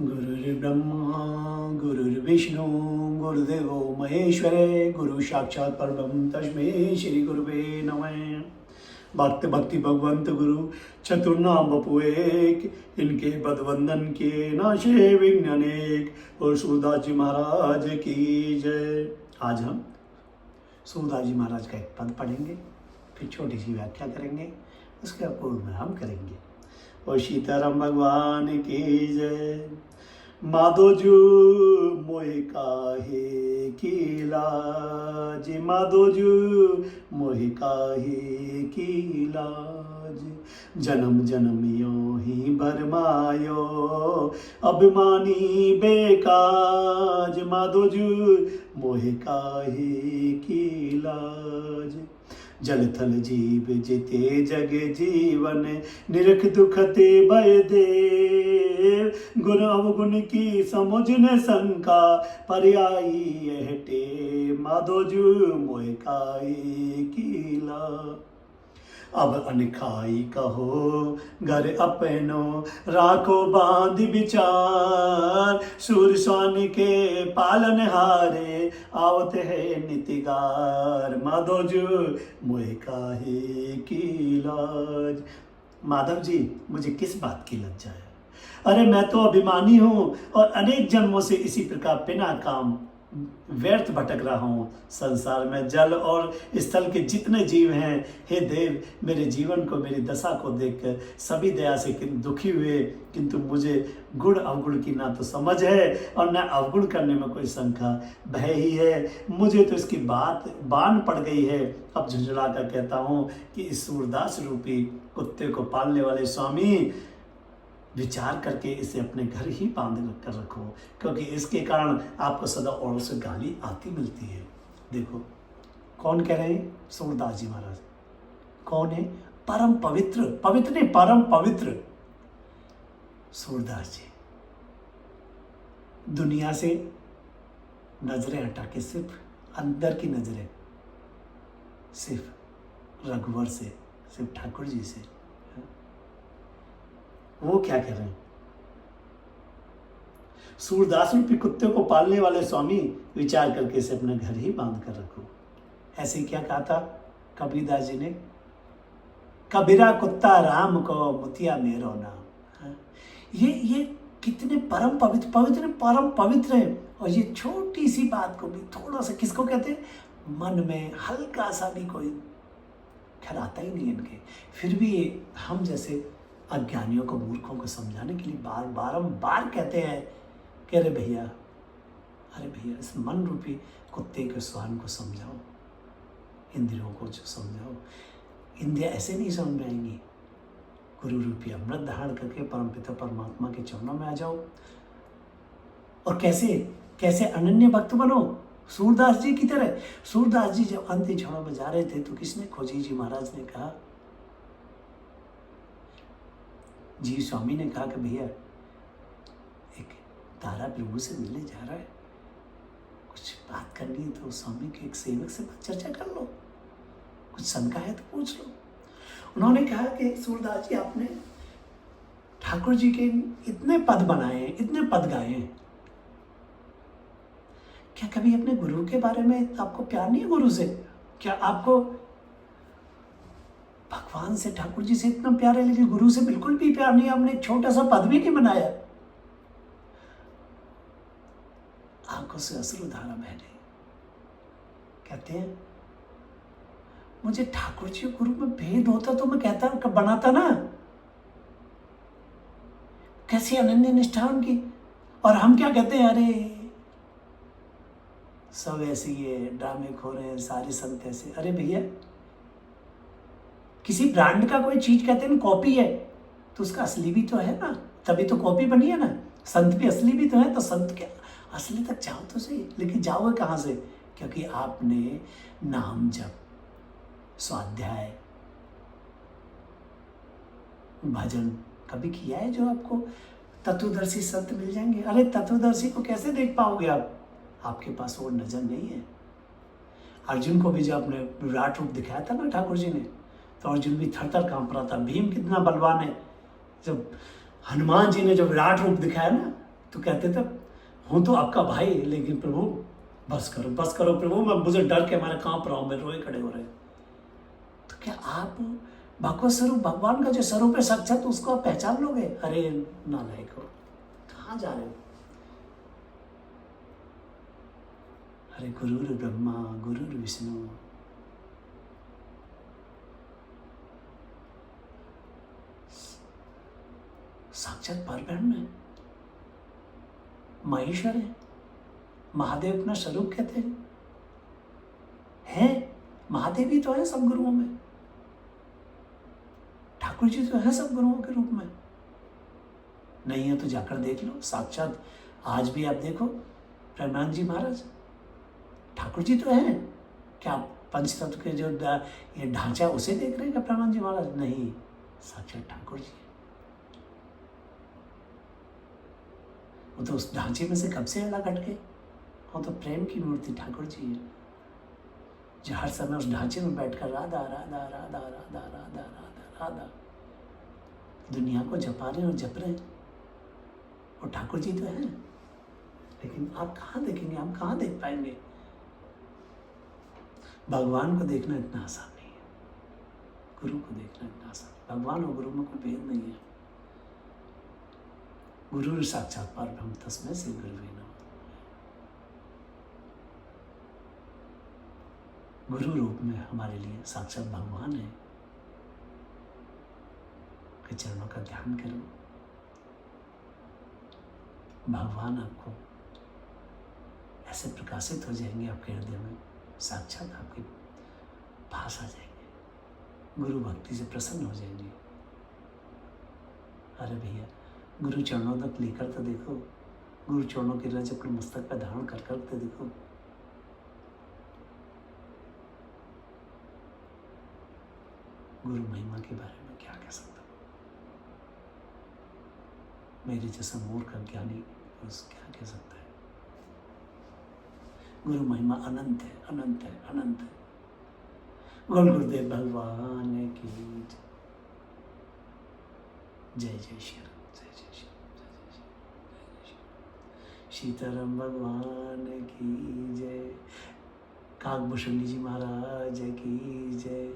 गुरुर्ब्रह्मा गुरुर्विष्णु गुरुदेवो महेश्वरे गुरु साक्षात् परब्रह्म तस्मै श्री गुरुवे नमः। भक्त भक्ति भगवंत गुरु चतुर्नाम बपु एक, इनके बदवंदन के नाशे विघ्न अनेक। और सूरदास जी महाराज की जय। आज हम सूरदास जी महाराज का एक पद पढ़ेंगे, फिर छोटी सी व्याख्या करेंगे, उसके पूर्ण में हम करेंगे। और सीताराम भगवान की जय। माधो जू मोहि काहे की लाज, माधो जू मोहि काहे की लाज। जन्म जन्म यो ही भरमायो, अभिमानी बेकाज। माधो जू मोहि काहे की लाज। जल थल जीव जिते जग जीवन, निरख दुखते भय देव। गुण अवगुण की समुझ न शंका, पर्यायी यह टेव। माधो जू मोहि काहे की लाज। अब अनखाई कहो घर अपनो, राखो बांध विचार। सूर स्वान के पालन हारे, आवत है नितिगार। माधव जी मोहि काहे की लाज। माधव जी, मुझे किस बात की लज्जा है? अरे मैं तो अभिमानी हूँ और अनेक जन्मों से इसी प्रकार बिना काम व्यर्थ भटक रहा हूँ। संसार में जल और स्थल के जितने जीव हैं, हे देव, मेरे जीवन को, मेरी दशा को देखकर सभी दया से दुखी हुए, किंतु मुझे गुण अवगुण की ना तो समझ है और ना अवगुण करने में कोई शंका, भय ही है। मुझे तो इसकी बात बान पड़ गई है। अब झुंझुला कर कहता हूँ कि इस सूरदास रूपी कुत्ते को पालने वाले स्वामी, विचार करके इसे अपने घर ही बांध कर रखो, क्योंकि इसके कारण आपको सदा औरों से गाली आती मिलती है। देखो कौन कह रहे हैं? सूरदास जी महाराज। कौन है? परम पवित्र, पवित्र नहीं, परम पवित्र सूरदास जी। दुनिया से नजरें हटा के सिर्फ अंदर की नजरें, सिर्फ रघुवर से, सिर्फ ठाकुर जी से। वो क्या कह रहे हैं? सूरदास रूपी कुत्ते को पालने वाले स्वामी, विचार करके इसे अपने घर ही बांध कर रखो। ऐसे क्या कहा था कबीरदास जी ने? कबीरा कुत्ता राम को मुतिया मेरो नाम। ये कितने परम पवित्र, पवित्र परम पवित्र है। और ये छोटी सी बात को भी थोड़ा सा, किसको कहते हैं, मन में हल्का सा भी कोई ख्याल आता ही नहीं इनके, फिर भी ये हम जैसे अज्ञानियों को, मूर्खों को समझाने के लिए बारंबार कहते हैं कि अरे भैया, इस मन रूपी कुत्ते के स्वान को समझाओ, इंद्रियों को जो समझाओ। इंद्रियां ऐसे नहीं समझ में आएंगी। गुरु रूपी अमृत धारण करके परमपिता परमात्मा के चरणों में आ जाओ। और कैसे अनन्य भक्त बनो, सूरदास जी की तरह। सूरदास जी जब अंतिम क्षणों में जा रहे थे तो किसने खोजी? जी महाराज ने कहा, जी स्वामी ने कहा कि भैया, एक तारा प्रभु से मिलने जा रहा है, कुछ बात करनी है तो स्वामी के एक सेवक से चर्चा कर लो, कुछ शंका है तो पूछ लो। उन्होंने कहा कि सूरदास जी, आपने ठाकुर जी के इतने पद बनाए हैं, इतने पद गाए हैं, क्या कभी अपने गुरु के बारे में आपको प्यार नहीं है? गुरु से क्या आपको भगवान से, ठाकुर जी से इतना प्यार है, लेकिन गुरु से बिल्कुल भी प्यार नहीं? आपने एक छोटा सा पद भी नहीं बनाया। आंखों से अश्रुधारा बह रही। कहते हैं, मुझे ठाकुर जी गुरु में भेद होता तो मैं कहता, कब बनाता ना। कैसी अनन्य निष्ठा उनकी। और हम क्या कहते हैं, अरे सब ऐसे ही है, ड्रामे खो रहे हैं, सारे संत ऐसे। अरे भैया, किसी ब्रांड का कोई चीज कहते हैं ना कॉपी है, तो उसका असली भी तो है ना, तभी तो कॉपी बनी है ना। संत भी असली भी तो है, तो संत के असली तक जाओ तो सही। लेकिन जाओगे कहाँ से? क्योंकि आपने नाम जप, स्वाध्याय, भजन कभी किया है जो आपको तत्वदर्शी संत मिल जाएंगे? अरे तत्वदर्शी को कैसे देख पाओगे आप? आपके पास वो नजर नहीं है। अर्जुन को भी जब आपने विराट रूप दिखाया था ना ठाकुर जी ने, तो अर्जुन भी थर थर कांप रहा था। भीम कितना बलवान है, जब हनुमान जी ने जो विराट रूप दिखाया ना, तो कहते थे हूँ तो आपका भाई, लेकिन प्रभु बस करो प्रभु, मैं मुझे डर के हमारे कांप रहा हूँ, मैं रोए खड़े हो रहे। तो क्या आप भगवत स्वरूप, भगवान का जो स्वरूप है साक्षात, उसको आप पहचान लोगे? अरे नालायक हो, कहाँ जा रहे हो? अरे गुरुर ब्रह्मा गुरुर विष्णु, साक्षात परब्रह्म है, महेश्वर है, महादेव अपना स्वरूप कहते हैं। महादेव ही तो है सब गुरुओं में, ठाकुर जी तो है सब गुरुओं के रूप में। नहीं है तो जाकर देख लो, साक्षात आज भी आप देखो प्रेमानंद जी महाराज, ठाकुर जी तो हैं। क्या पंचतत्व के जो ये ढांचा उसे देख रहे हैं क्या प्रेमानंद जी महाराज? नहीं, साक्षात ठाकुर जी। वो तो उस ढांचे में से कब से अलग हट गए। वो तो प्रेम की मूर्ति ठाकुर जी है, जो हर समय उस ढांचे में बैठकर राधा राधा राधा राधा राधा राधा राधा दुनिया को जपा रहे हैं और जप रहे हैं। और ठाकुर जी तो हैं, लेकिन आप कहाँ देखेंगे, हम कहाँ देख पाएंगे? भगवान को देखना इतना आसान नहीं है, गुरु को देखना इतना आसान। भगवान और गुरु में कोई भेद नहीं है। गुरु साक्षात परब्रह्म तस्मै श्री गुरुवे नमः। गुरु रूप में हमारे लिए साक्षात भगवान है। के चरणों का ध्यान करो, भगवान आपको ऐसे प्रकाशित हो जाएंगे आपके हृदय में, साक्षात आपके पास आ जाएंगे, गुरु भक्ति से प्रसन्न हो जाएंगे। अरे भैया, गुरु चरणों तक लेकर तो देखो, गुरु चरणों की रज अपने मस्तक पर धारण कर कर तो देखो। गुरु महिमा के बारे में क्या कह सकता हूँ? मेरे जैसा मूर्ख ज्ञानी पुरुष क्या कह सकता है? गुरु महिमा अनंत है, अनंत है, अनंत है। बोल गुरुदेव भगवान की जय। जय श्री राम, जय जय श्री राम, जय जय श्री राम। सीताराम भगवान की जय। काकभूषण जी महाराज की जय।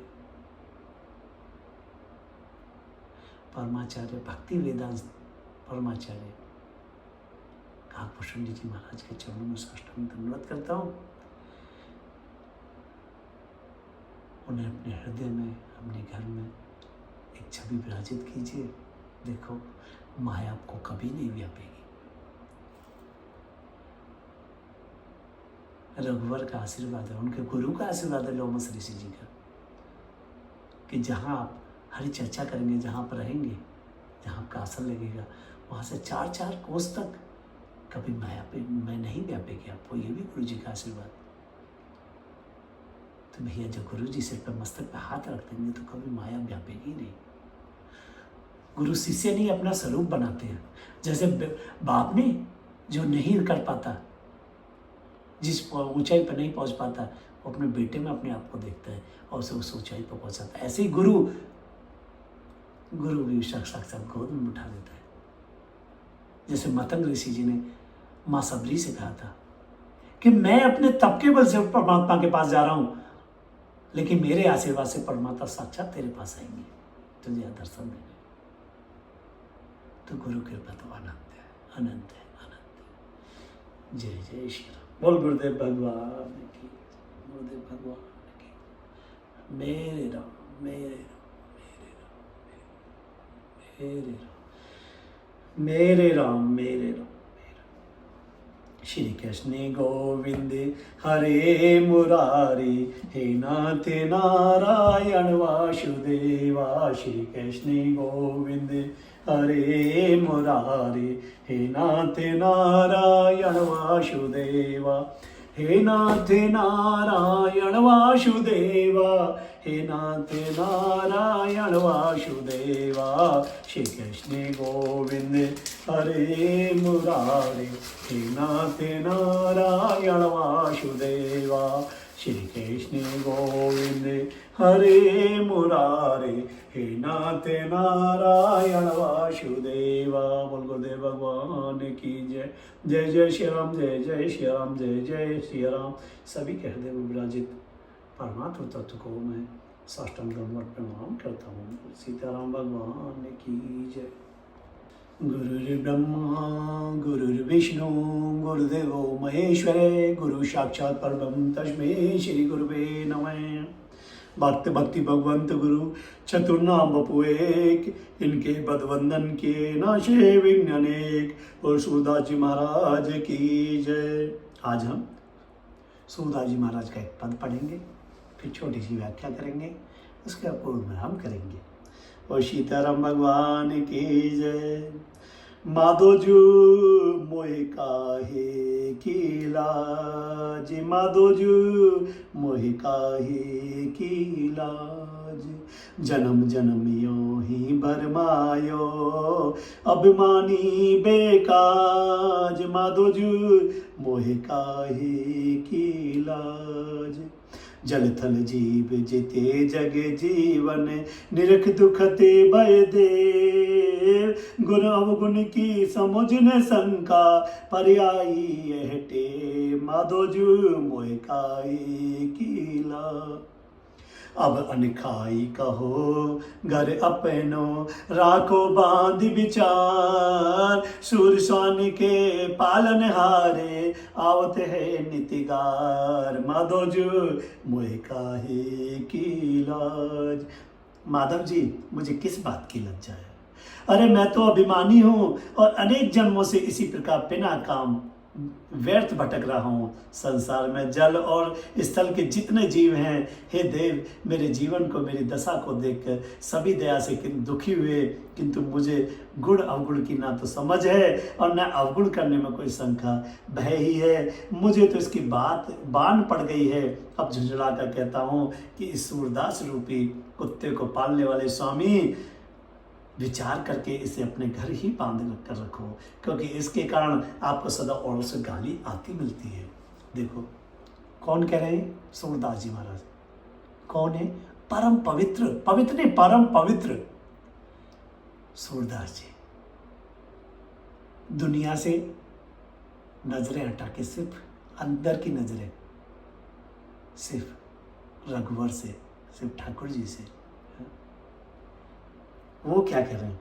परमाचार्य भक्ति वेदांत परमाचार्य काकभूषण जी महाराज के चरणों में साष्टांग दंडवत करता हूँ। उन्हें अपने हृदय में, अपने घर में एक छवि विराजित कीजिए। देखो, माया आपको कभी नहीं व्यापेगी। रघुवर का आशीर्वाद है, उनके गुरु का आशीर्वाद है लोमस ऋषि जी का, कि जहाँ आप हरी चर्चा करेंगे, जहाँ पर रहेंगे, जहाँ आपका आसन लगेगा, वहाँ से 4-4 कोस तक कभी माया पे मैं नहीं व्यापेगी आपको। ये भी गुरु जी का आशीर्वाद। तो भैया, जब गुरु जी सिर पर मस्तक पे हाथ रख देंगे तो कभी माया व्यापेगी नहीं। गुरु शिष्य नहीं, अपना स्वरूप बनाते हैं। जैसे बाप ने जो नहीं कर पाता, जिस ऊंचाई पर नहीं पहुंच पाता, वो अपने बेटे में अपने आप को देखता है और उसे उस ऊंचाई पर पहुंचाता है। ऐसे ही गुरु भी साक्षात गोद में उठा देता है। जैसे मतंग ऋषि जी ने माँ सबरी से कहा था कि मैं अपने तप के बल से परमात्मा के पास जा रहा हूं, लेकिन मेरे आशीर्वाद से परमात्मा साक्षात तेरे पास आएंगे तुझे दर्शन देने। तो गुरु कृपा तो अनंत है, अनंत है, अनंत है। जय जय श्री राम। बोल गुरुदेव भगवान की, गुरुदेव भगवान की। मेरे राम, मेरे राम, मेरे राम, मेरे राम। श्री कृष्ण गोविंद हरे मुरारी, हे नाथ नारायण वासुदेवा। श्री कृष्ण गोविंद हरे मुरारी, हे नाथ नारायण वासुदेवा। हे नाथ नारायण वासुदेवा, हे नाथ नारायण वासुदेवा। श्री कृष्ण गोविंद हरे मुरारी, हे नाथ नारायण वासुदेवा। श्री कृष्ण गोविंद हरे मुरारे, हे नाथ नारायण वासुदेवा। बोल गुरुदेव भगवान की जय। जय जय श्री राम, जय जय श्री राम, जय जय श्री राम। सभी के हृदय में विराजित परमात्म तत्व को मैं साष्टांग दंडवत प्रणाम करता हूँ। सीताराम भगवान की जय। गुरुर्ब्रह्मा गुरुर्विष्णु गुरुदेवो महेश्वरे, गुरु साक्षात् परब्रह्म तस्मै श्री गुरुवे नमः। भक्ति भगवंत गुरु चतुर्नाम बपु एक, इनके बदवंदन के नाशे विघ्न अनेक। और सूरदास जी महाराज की जय। आज हम सूरदास जी महाराज का एक पद पढ़ेंगे, फिर छोटी सी व्याख्या करेंगे, उसके पूर्ण विराम करेंगे। और सीताराम भगवान की जय। माधोजू मोहि काहे की लाज, माधोजू मोहि काहे की लाज। जन्म जन्म यों ही भरमायो, अभिमानी बेकाज। माधोजू मोहि काहे की लाज। जल थल जीव जिते जग जीवन, निरख दुखते भय देव। गुण अवगुण की समुझ न शंका, पर्यायी यह टे। माधोजू मोहि काहे की लाज। अब अनखाई कहो घर अपनो, राखो बांध विचार। सूर स्वामी के पालन हारे, आवत है नितिगार। माधोजू मोहि काहे की लाज। माधव जी, मुझे किस बात की लज्जा है? अरे मैं तो अभिमानी हूँ और अनेक जन्मों से इसी प्रकार बिना काम व्यर्थ भटक रहा हूँ। संसार में जल और स्थल के जितने जीव हैं, हे देव, मेरे जीवन को, मेरी दशा को देखकर सभी दया से दुखी हुए, किंतु मुझे गुण अवगुण की ना तो समझ है और न अवगुण करने में कोई शंका, भय ही है। मुझे तो इसकी बात बान पड़ गई है। अब झुंझुला कर कहता हूँ कि इस सूरदास रूपी कुत्ते को पालने वाले स्वामी, विचार करके इसे अपने घर ही बांध कर रखो, क्योंकि इसके कारण आपको सदा औरों से गाली आती मिलती है। देखो कौन कह रहे हैं? सूरदास जी महाराज। कौन है? परम पवित्र, पवित्र नहीं, परम पवित्र सूरदास जी। दुनिया से नजरें हटा के सिर्फ अंदर की नजरें, सिर्फ रघुवर से, सिर्फ ठाकुर जी से। वो क्या कह रहे हैं?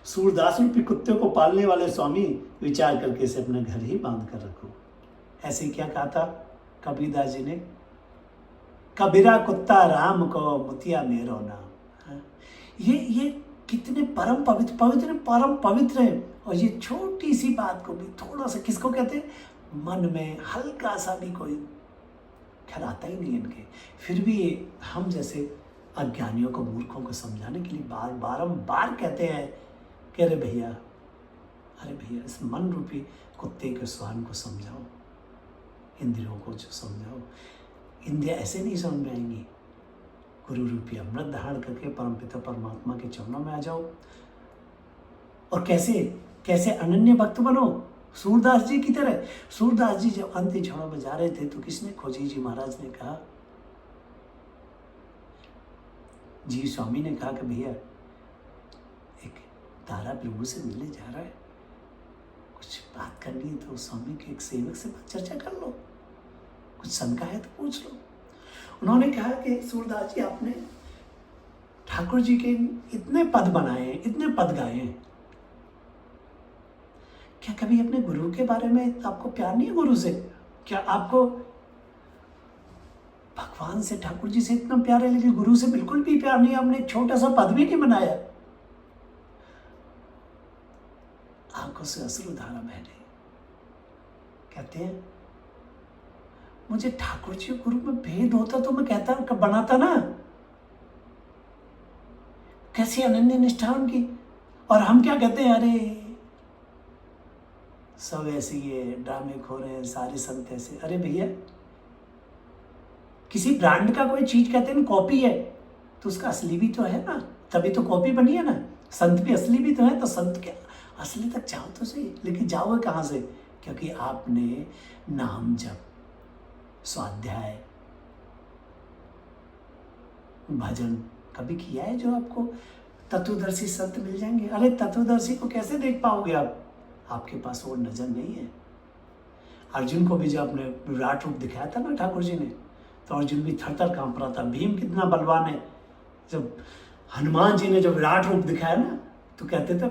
सूरदास रूपी कुत्ते को पालने वाले स्वामी, विचार करके इसे अपने घर ही बांध कर रखो। ऐसे क्या कहा था कबीरदास जी ने? कबीरा कुत्ता राम को मुतिया मेरो नाम। ये कितने परम पवित्र, पवित्र परम पवित्र है। और ये छोटी सी बात को भी थोड़ा सा, किसको कहते हैं, मन में हल्का सा भी कोई ख्याल आता ही नहीं इनके, फिर भी हम जैसे अज्ञानियों को, मूर्खों को समझाने के लिए बारंबार कहते हैं कि अरे भैया, इस मन रूपी कुत्ते के स्वान को समझाओ, इंद्रियों को जो समझाओ। इंद्रियां ऐसे नहीं समझ में आएंगी। गुरु रूपी अमृत धारण करके परमपिता परमात्मा के चरणों में आ जाओ। और कैसे अनन्य भक्त बनो, सूरदास जी की तरह। सूरदास जी जब अंतिम क्षणों में जा रहे थे तो किसने खोजी? जी महाराज ने कहा, जी स्वामी ने कहा कि भैया एक तारा प्रभु से मिलने जा रहा है, कुछ बात करनी है तो स्वामी के एक सेवक से चर्चा कर लो, कुछ शंका है तो पूछ लो। उन्होंने कहा कि सूरदास जी, आपने ठाकुर जी के इतने पद बनाए हैं, इतने पद गाए हैं, क्या कभी अपने गुरु के बारे में आपको प्यार नहीं है? गुरु से क्या आपको भगवान से, ठाकुर जी से इतना प्यार है, लेकिन गुरु से बिल्कुल भी प्यार नहीं? आपने एक छोटा सा पद भी नहीं बनाया। आंखों से अश्रुधारा बह रही। कहते हैं, मुझे ठाकुर जी गुरु में भेद होता तो मैं कहता, कब बनाता ना। कैसी अनन्य निष्ठा उनकी। और हम क्या कहते हैं, अरे सब ऐसे ही है, ड्रामे खो रहे हैं, सारे संत ऐसे। अरे भैया, किसी ब्रांड का कोई चीज कहते हैं कॉपी है, तो उसका असली भी तो है ना, तभी तो कॉपी बनी है ना। संत भी असली भी तो है, तो संत के असली तक जाओ तो सही। लेकिन जाओगे कहाँ से? क्योंकि आपने नाम जप, स्वाध्याय, भजन कभी किया है जो आपको तत्वदर्शी संत मिल जाएंगे? अरे तत्वदर्शी को कैसे देख पाओगे आप? आपके पास वो नजर नहीं है। अर्जुन को भी जब आपने विराट रूप दिखाया था ना ठाकुर जी ने, तो अर्जुन भी थर थर कांप रहा था। भीम कितना बलवान है, जब हनुमान जी ने जब विराट रूप दिखाया ना तो कहते थे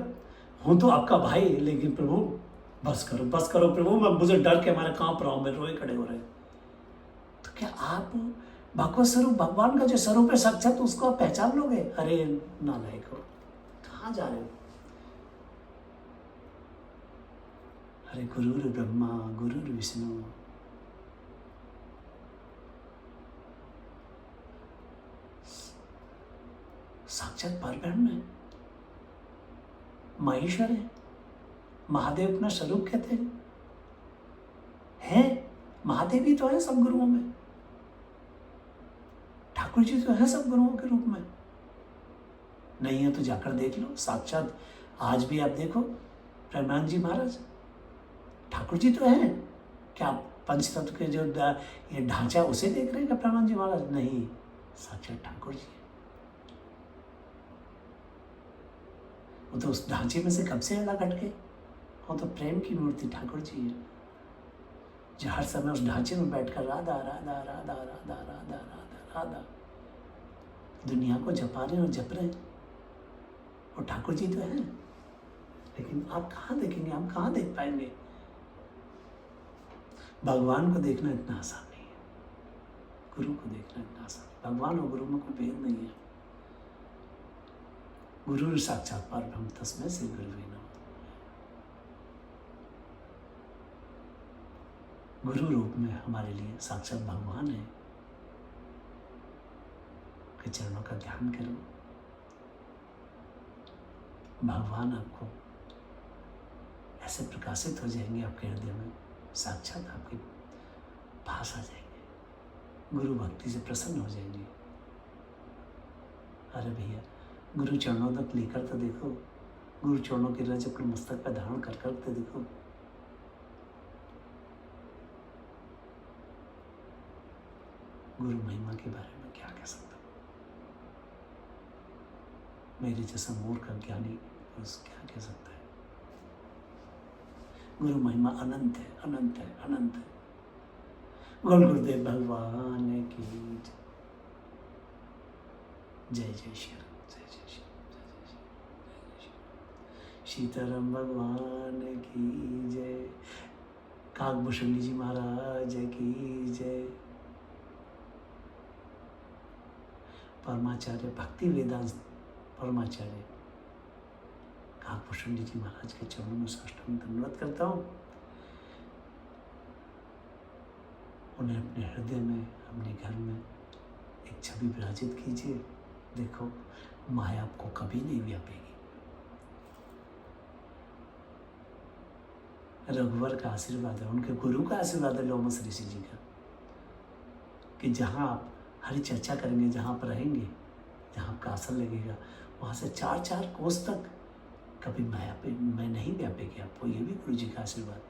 हूँ तो आपका भाई, लेकिन प्रभु बस करो प्रभु, मैं मुझे डर के हमारे कांप रहा हूँ, मैं रोए खड़े हो रहे। तो क्या आप भगवत स्वरूप, भगवान का जो स्वरूप है साक्षात, उसको आप पहचान लोगे? अरे नालायक हो, कहाँ जा रहे हो? अरे गुरुर ब्रह्मा गुरुर विष्णु, साक्षात परब्रह्म है, महेश्वर है। महादेव अपना स्वरूप कहते हैं, महादेव भी तो है सब गुरुओं में, ठाकुर जी तो है सब गुरुओं के रूप में। नहीं है तो जाकर देख लो, साक्षात आज भी आप देखो प्रेमानंद जी महाराज, ठाकुर जी तो हैं। क्या पंचतत्व के जो ये ढांचा उसे देख रहे हैं क्या प्रेमानंद जी महाराज? नहीं, साक्षात ठाकुर जी। वो तो उस ढांचे में से कब से अलग हट गए। वो तो प्रेम की मूर्ति ठाकुर जी है, जो हर समय उस ढांचे में बैठकर राधा राधा राधा राधा राधा राधा राधा दुनिया को जपा रहे और जप रहे। और ठाकुर जी तो हैं, लेकिन आप कहाँ देखेंगे, हम कहाँ देख पाएंगे? भगवान को देखना इतना आसान नहीं है, गुरु को देखना इतना आसान। भगवान और गुरु में कोई भेद नहीं है। गुरु साक्षात परब्रह्म तस्मै श्री गुरुवे नमः। गुरु रूप में हमारे लिए साक्षात भगवान है। के चरणों का ध्यान करो, भगवान आपको ऐसे प्रकाशित हो जाएंगे आपके हृदय में, साक्षात आपके पास आ जाएंगे, गुरु भक्ति से प्रसन्न हो जाएंगे। अरे भैया, गुरु चरणों तक लेकर तो देखो, गुरु चरणों की रज अपने मस्तक पर धारण कर तो देखो। गुरु महिमा के बारे में क्या कह सकता हूँ? मेरे जैसा मूर्ख ज्ञानी पुरुष क्या कह सकता है? गुरु महिमा अनंत है, अनंत है, अनंत है। बोल गुरुदेव भगवान की जय जय श्री राम, जय जय श्री राम, जय जय श्री राम। सीताराम भगवान की जय, काकभूषण जी महाराज की जय। परमाचार्य भक्ति वेदांत परमाचार्य काकभूषण जी महाराज के चरणों में साष्टांग दंडवत करता हूँ। उन्हें अपने हृदय में, अपने घर में एक छवि विराजित कीजिए। देखो, माया आपको कभी नहीं व्यापेगी। रघुवर का आशीर्वाद है, उनके गुरु का आशीर्वाद है लोमस ऋषि जी का, कि जहाँ आप हरी चर्चा करेंगे, जहाँ पर रहेंगे, जहाँ आपका आसन लगेगा, वहाँ से 4-4 कोस तक कभी माया पे मैं नहीं व्यापेगी आपको। ये भी गुरु जी का आशीर्वाद।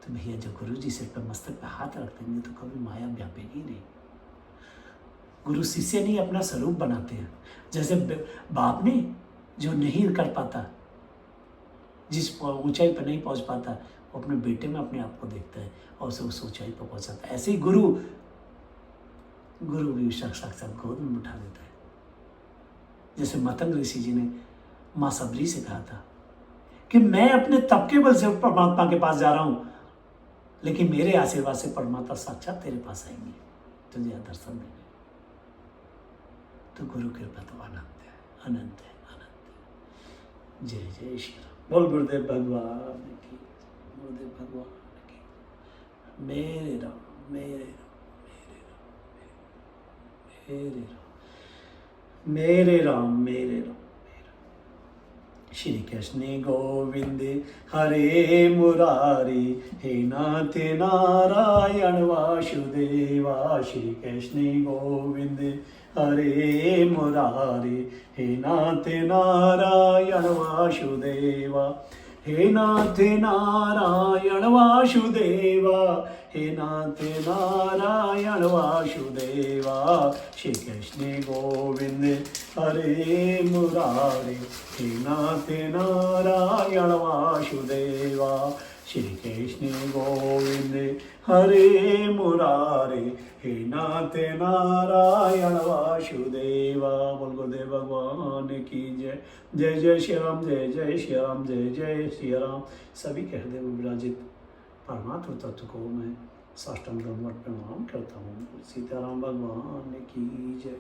तो भैया, जो गुरु जी सिर पर मस्तक पे हाथ रख देंगे तो कभी माया व्यापेगी नहीं। गुरु शिष्य नहीं, अपना स्वरूप बनाते हैं। जैसे बाप ने जो नहीं कर पाता, जिस ऊंचाई पर नहीं पहुंच पाता, वो अपने बेटे में अपने आप को देखता है और उसे उस ऊंचाई पर पहुंचाता है। ऐसे ही गुरु भी साक्षात गोद में उठा देता है। जैसे मतंग ऋषि जी ने माँ सबरी से कहा था कि मैं अपने तप के बल से परमात्मा के पास जा रहा हूं, लेकिन मेरे आशीर्वाद से परमात्मा साक्षात तेरे पास आएंगे तुझे दर्शन देने। तो गुरु कृपा तो अनंत है, अनंत है, अनंत है। जय जय श्री राम। बोल गुरुदेव भगवान की, गुरुदेव भगवान की। मेरे राम, मेरे राम, मेरे राम, मेरे राम, मेरे राम। श्री कृष्ण गोविंद हरे मुरारी, हे नाथ नारायण वासुदेवा। श्री कृष्ण गोविंद हरे मुरारी, हे नाथ नारायण वासुदेवा। हे नाथ नारायण वासुदेवा, हे नाथ नारायण वासुदेवा, श्री कृष्ण गोविंद हरे मुरारे, हे नाथ नारायण वासुदेवा, श्री कृष्ण गोविंद हरे मुरारे, हे नाथ नारायण वासुदेवा। बोल गुरुदेव भगवान की जय। जय जय श्री राम, जय जय श्री राम, जय जय श्री राम। सभी के हृदय में विराजित परमात्म तत्व को मैं साष्टांग दंडवत प्रणाम करता हूँ। सीताराम भगवान की जय।